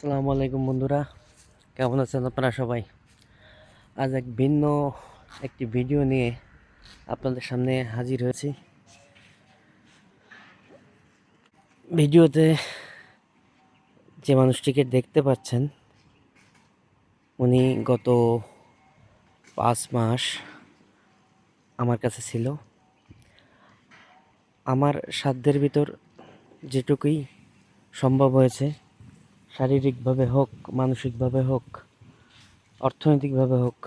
আসসালামু আলাইকুম বন্ধুরা, কেমন আছেন আপনারা সবাই? আজ এক ভিন্ন একটি ভিডিও নিয়ে আপনাদের সামনে হাজির হয়েছি। ভিডিওতে যে মানুষটিকে দেখতে পাচ্ছেন, উনি গত 5 মাস আমার কাছে ছিল। আমার সাধ্যের ভিতর যেটুকুই সম্ভব হয়েছে, শারীরিকভাবে হোক, মানসিকভাবে হোক, অর্থনৈতিকভাবে হোক,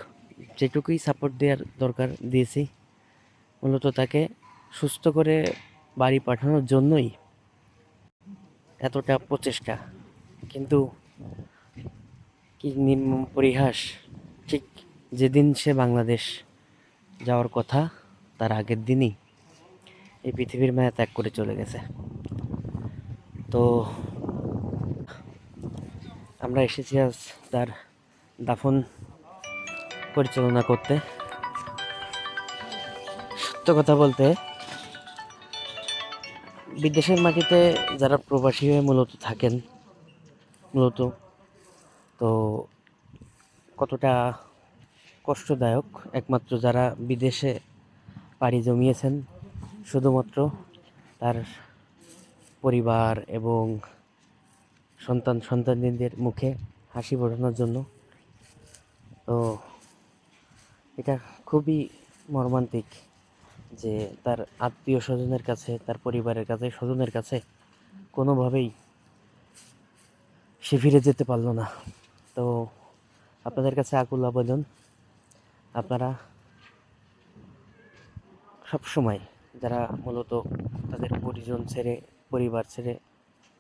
যেটুকুই সাপোর্ট দেওয়ার দরকার দিয়েছি। মূলত তাকে সুস্থ করে বাড়ি পাঠানোর জন্যই এতটা প্রচেষ্টা। কিন্তু কি নির্মম পরিহাস, ঠিক যেদিন সে বাংলাদেশ যাওয়ার কথা তার আগের দিনই এই পৃথিবীর মায়া ত্যাগ করে চলে গেছে। তো আমরা এসেছি আজ তার দাফন পরিচালনা করতে। সত্য কথা বলতে, বিদেশের মাটিতে যারা প্রবাসী হয়ে মূলত থাকেন, তো কতটা কষ্টদায়ক একমাত্র যারা বিদেশে পাড়ি জমিয়েছেন শুধুমাত্র তার পরিবার এবং সন্তানদের মুখে হাসি ফোটানোর জন্য। তো এটা খুবই মর্মান্তিক যে তার আত্মীয় স্বজনের কাছে, তার পরিবারের কাছে, স্বজনের কাছে কোনোভাবেই সে ফিরে যেতে পারলো না। তো আপনাদের কাছে আকুল আবেদন, আপনারা সবসময় যারা মূলত তাদের পরিজন ছেড়ে, পরিবার ছেড়ে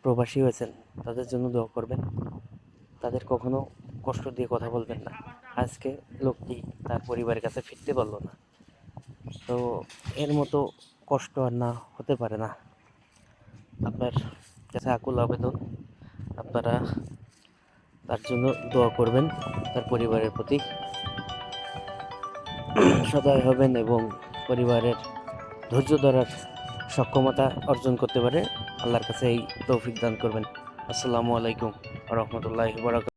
প্রবাসী হয়েছেন, তাদের জন্য দোয়া করবেন। তাদের কখনো কষ্ট দিয়ে কথা বলবেন না। আজকে লোকটি তার পরিবারের কাছে ফিরতে পারলো না, তো এর মতো কষ্ট আর না হতে পারে না। আপনার কাছে আকুল আবেদন, আপনারা তার জন্য দোয়া করবেন, তার পরিবারের প্রতি সদয় হবেন এবং পরিবারের ধৈর্য ধরার সক্ষমতা অর্জন করতে পারে আল্লাহর কাছে এই তৌফিক দান করবেন। আসসালামু আলাইকুম ওয়া রাহমাতুল্লাহি ওয়া বারাকাতুহু।